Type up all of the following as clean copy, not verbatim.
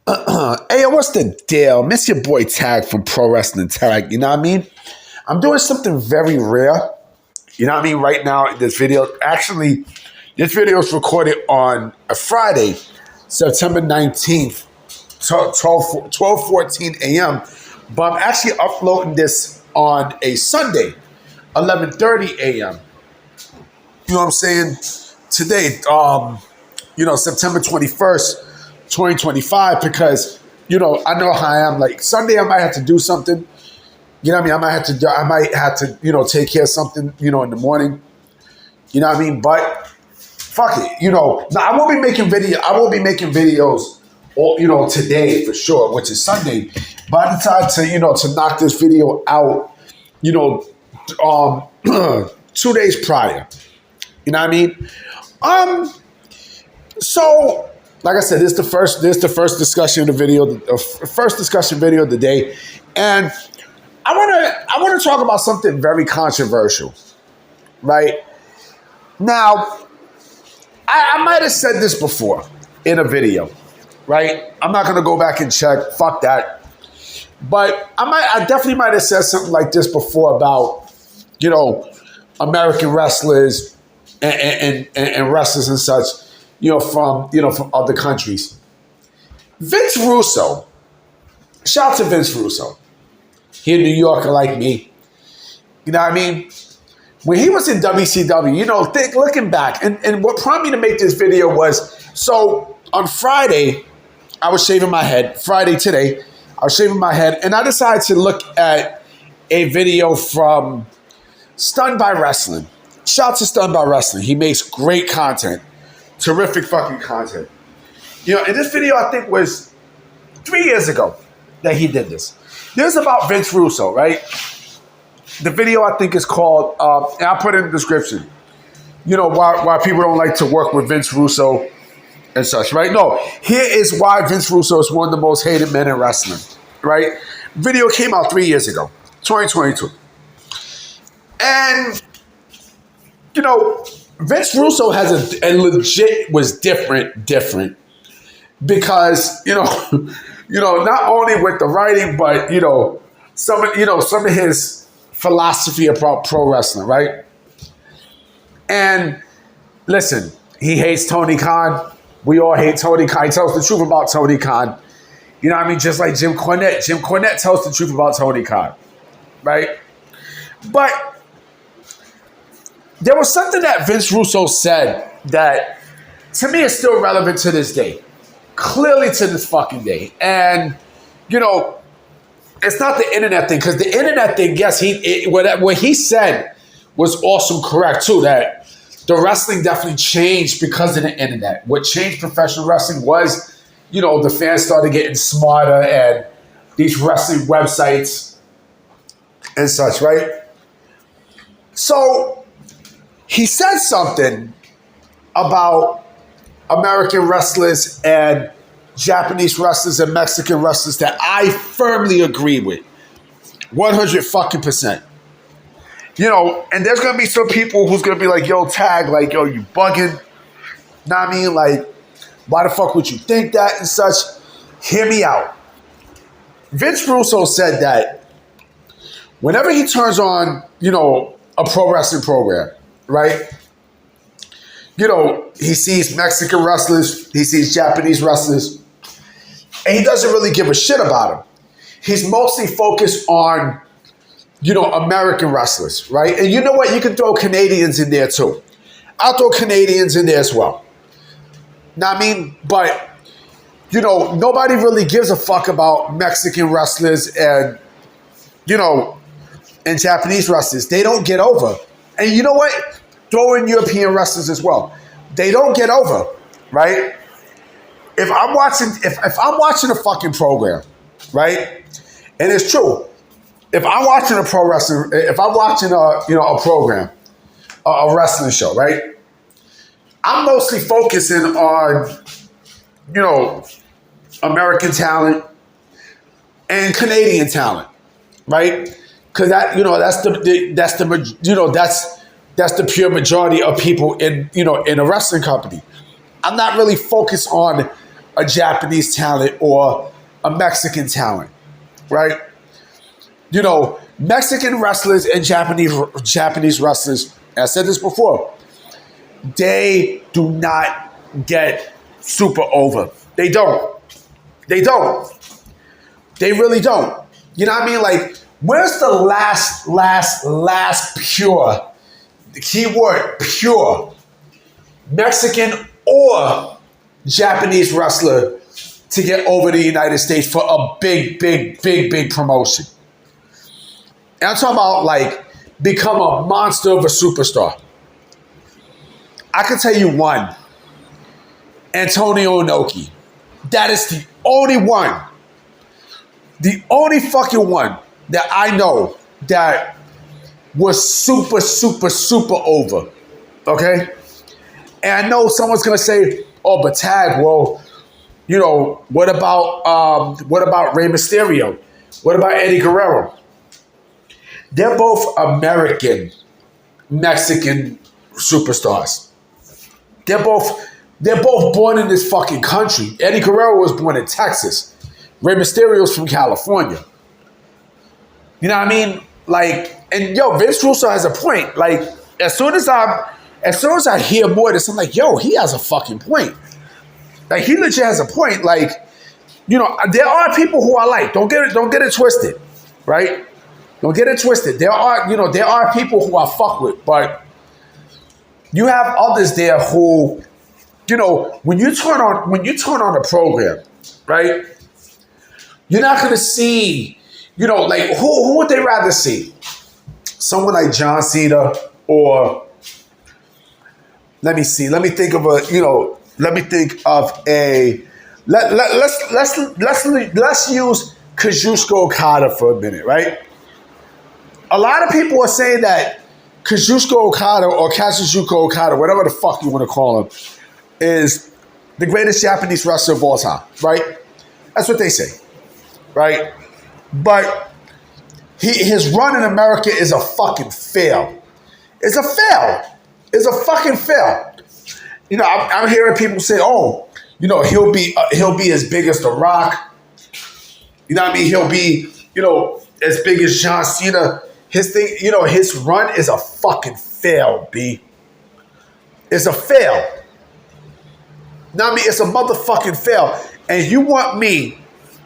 Hey, what's the deal? Miss your boy Tag from Pro Wrestling Tag. You know what I mean? I'm doing something very rare. You know what I mean? Right now, this video, actually, this video is recorded on a Friday, September 19th, 12:14 a.m. But I'm actually uploading this on a Sunday, 11:30 a.m. You know what I'm saying? Today, September 21st, 2025, because, I know how I am. Like, Sunday I might have to do something. You know what I mean? I might have to, take care of something, in the morning. You know what I mean? But fuck it. Now I won't be making videos today for sure, which is Sunday. But I decided to knock this video out, 2 days prior. You know what I mean? So, like I said, this is the first discussion of the video, the first discussion video of the day, and I want to talk about something very controversial, right? Now, I might have said this before in a video, right? I'm not gonna go back and check. Fuck that. But I definitely might have said something like this before about, American wrestlers and wrestlers and such, from other countries. Vince Russo, shout out to Vince Russo. He a New Yorker like me. You know what I mean? When he was in WCW, looking back, and what prompted me to make this video was, so on Friday, I was shaving my head. Friday today, I was shaving my head, and I decided to look at a video from Stunned by Wrestling. Shout out to Stunned by Wrestling. He makes great content. Terrific fucking content. And this video, I think, was 3 years ago that he did this. This is about Vince Russo, right? The video, I think, is called, and I'll put it in the description, why people don't like to work with Vince Russo and such, right? No, here is why Vince Russo is one of the most hated men in wrestling, right? Video came out 3 years ago, 2022. And, Vince Russo has a legit was different because, not only with the writing, but, some of his philosophy about pro wrestling, right? And listen, he hates Tony Khan. We all hate Tony Khan. He tells the truth about Tony Khan. You know what I mean? Just like Jim Cornette. Jim Cornette tells the truth about Tony Khan, right? But there was something that Vince Russo said that, to me, is still relevant to this day. Clearly to this fucking day. And, it's not the internet thing, because the internet thing, yes, what he said was also correct, too, that the wrestling definitely changed because of the internet. What changed professional wrestling was, the fans started getting smarter and these wrestling websites and such, right? So he said something about American wrestlers and Japanese wrestlers and Mexican wrestlers that I firmly agree with. 100%. And there's going to be some people who's going to be like, yo, Tag, like, yo, you bugging. Know what I mean? Like, why the fuck would you think that and such? Hear me out. Vince Russo said that whenever he turns on, a pro wrestling program, right? He sees Mexican wrestlers, he sees Japanese wrestlers, and he doesn't really give a shit about them. He's mostly focused on, American wrestlers, right? And you know what? You can throw Canadians in there too. I'll throw Canadians in there as well. Know what I mean? But, nobody really gives a fuck about Mexican wrestlers and, and Japanese wrestlers. They don't get over. And you know what? Throw in European wrestlers as well. They don't get over, right? If I'm watching a fucking program, right? And it's true. If I'm watching a pro wrestling, if I'm watching a program, a wrestling show, right? I'm mostly focusing on, American talent and Canadian talent, right? Because that's the pure majority of people in a wrestling company. I'm not really focused on a Japanese talent or a Mexican talent, right? You know, Mexican wrestlers and Japanese wrestlers, I said this before, they do not get super over. They don't. They don't. They really don't. You know what I mean? Like, where's the last pure, the key word, pure, Mexican or Japanese wrestler to get over the United States for a big promotion? And I'm talking about, like, become a monster of a superstar. I can tell you one. Antonio Inoki. That is the only one. The only fucking one that I know that was super over. Okay? And I know someone's gonna say, oh, but Tag, well, you know, what about Rey Mysterio? What about Eddie Guerrero? They're both American Mexican superstars. They're both born in this fucking country. Eddie Guerrero was born in Texas. Rey Mysterio's from California. You know what I mean? Like, and yo, Vince Russo has a point. Like, as soon as I hear more of this, I'm like, yo, he has a fucking point. Like, he legit has a point. Like, you know, there are people who I like. Don't get it twisted, right? Don't get it twisted. There are people who I fuck with, but you have others there who, you know, when you turn on a program, right? You're not gonna see, you know, like who would they rather see? Someone like John Cena, or let me think of a let's use Kazuchika Okada for a minute, right? A lot of people are saying that Kazuchika Okada or Kazuchika Okada, whatever the fuck you want to call him, is the greatest Japanese wrestler of all time, right? That's what they say, right? But his run in America is a fucking fail. It's a fail. It's a fucking fail. You know, I'm hearing people say, "Oh, you know, he'll be as big as The Rock." You know what I mean? He'll be, you know, as big as John Cena. His thing, you know, his run is a fucking fail, B. It's a fail. Know what I mean? It's a motherfucking fail. And you want me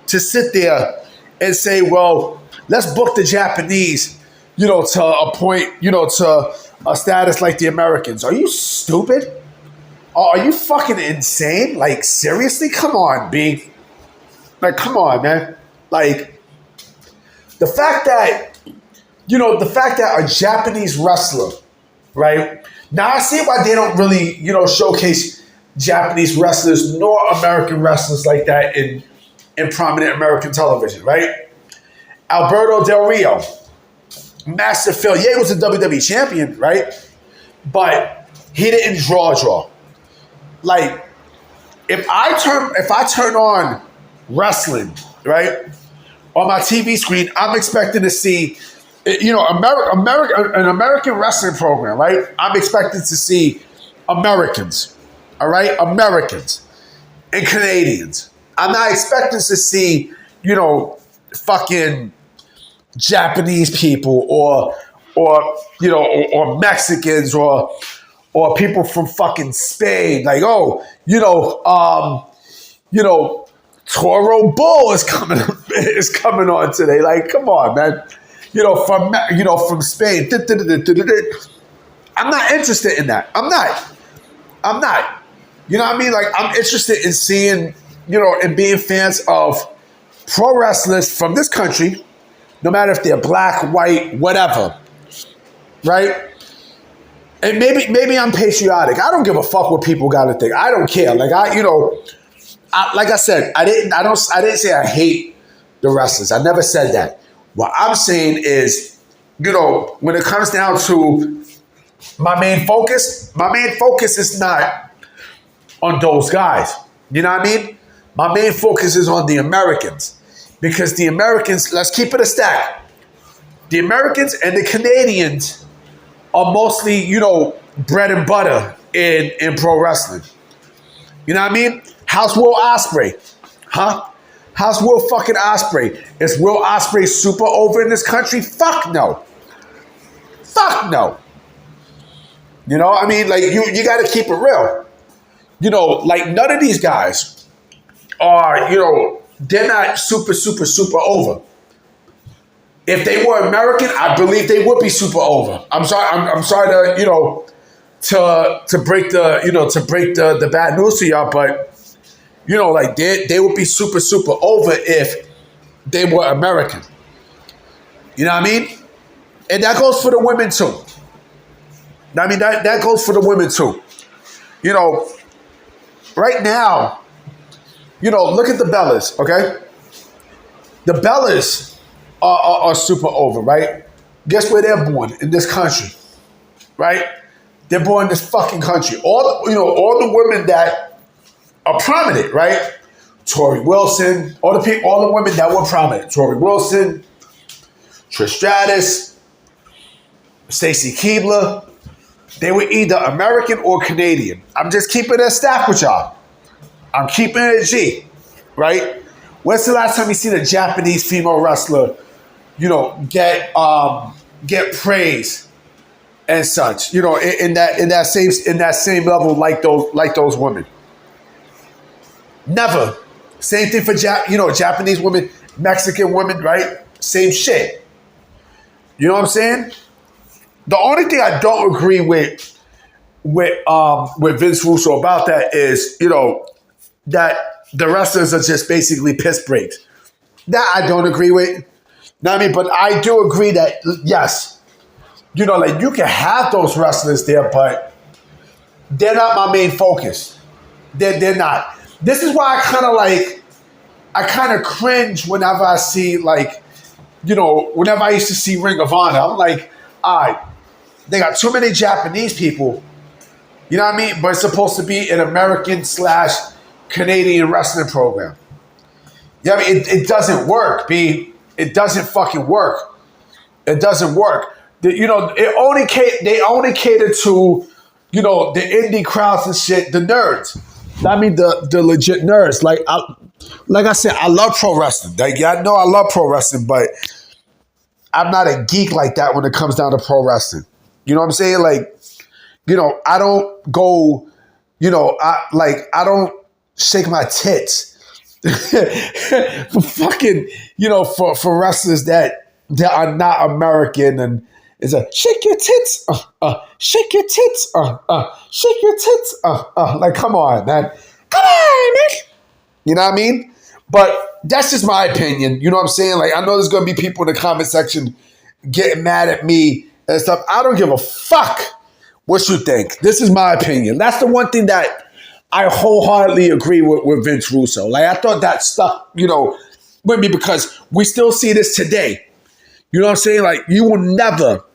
to sit there and say, well, let's book the Japanese, you know, to a point, you know, to a status like the Americans. Are you stupid? Are you fucking insane? Like, seriously? Come on, B. Like, come on, man. Like, the fact that a Japanese wrestler, right? Now I see why they don't really, you know, showcase Japanese wrestlers nor American wrestlers like that in prominent American television, right? Alberto Del Rio, massive fail. Yeah, he was a WWE champion, right? But he didn't draw. Like, if I turn on wrestling, right, on my TV screen, I'm expecting to see, you know, an American wrestling program, right? I'm expecting to see Americans, all right? Americans and Canadians. I'm not expecting to see, you know, fucking Japanese people or you know, or Mexicans or people from fucking Spain. Like, oh, you know, Toro Bull is coming on today. Like, come on, man. You know, from Spain. I'm not interested in that. I'm not. You know what I mean? Like, I'm interested in seeing, you know, and being fans of pro wrestlers from this country, no matter if they're black, white, whatever, right? And maybe I'm patriotic. I don't give a fuck what people got to think. I don't care. Like, like I said, I didn't say I hate the wrestlers. I never said that. What I'm saying is, you know, when it comes down to my main focus is not on those guys. You know what I mean? My main focus is on the Americans. Because the Americans, let's keep it a stack. The Americans and the Canadians are mostly, you know, bread and butter in pro wrestling. You know what I mean? How's Will Ospreay? Huh? How's Will fucking Ospreay? Is Will Ospreay super over in this country? Fuck no. Fuck no. You know, I mean, like, you got to keep it real. You know, like, none of these guys are, you know, they're not super, super, super over. If they were American, I believe they would be super over. I'm sorry. I'm sorry to, you know, to break the, you know, to break the bad news to y'all, but you know, like they would be super, super over if they were American. You know what I mean? And that goes for the women too. I mean, that goes for the women too. You know, right now, you know, look at the Bellas, okay? The Bellas are super over, right? Guess where they're born? In this country, right? They're born in this fucking country. All the women that are prominent, right? Tori Wilson, all the women that were prominent. Tori Wilson, Trish Stratus, Stacy Keibler. They were either American or Canadian. I'm just keeping it a stack with y'all. I'm keeping it a G, right? When's the last time you seen a Japanese female wrestler, you know, get praise and such, you know, in that same level like those women? Never. Same thing for Japanese women, Mexican women, right? Same shit. You know what I'm saying? The only thing I don't agree with Vince Russo about that is, you know, that the wrestlers are just basically piss breaks. That I don't agree with. You know what I mean? But I do agree that, yes, you know, like you can have those wrestlers there, but they're not my main focus. They're not. This is why I kind of cringe whenever I see, like, you know, whenever I used to see Ring of Honor. I'm like, all right, they got too many Japanese people. You know what I mean? But it's supposed to be an American/Canadian wrestling program. Yeah, I mean, it doesn't work, B. It doesn't fucking work. It doesn't work. You know, they only cater to, you know, the indie crowds and shit, the nerds. I mean, the legit nerds. Like I said, I love pro wrestling. Like, I know I love pro wrestling, but I'm not a geek like that when it comes down to pro wrestling. You know what I'm saying? Like, you know, I don't go, you know, I don't shake my tits for fucking, you know, for wrestlers that are not American, and it's a shake your tits, shake your tits, shake your tits, like, come on, man. Come on, man. You know what I mean? But that's just my opinion. You know what I'm saying? Like, I know there's going to be people in the comment section getting mad at me and stuff. I don't give a fuck what you think. This is my opinion. That's the one thing that I wholeheartedly agree with Vince Russo. Like, I thought that stuck, you know, with me, because we still see this today. You know what I'm saying? Like, you will never,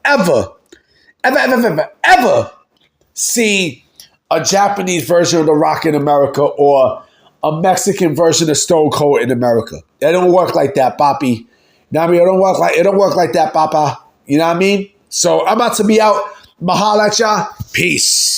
ever see a Japanese version of The Rock in America or a Mexican version of Stone Cold in America. It don't work like that, Papi. You know what I mean? It don't work like that, Papa. You know what I mean? So I'm about to be out. Mahalo at y'all. Peace.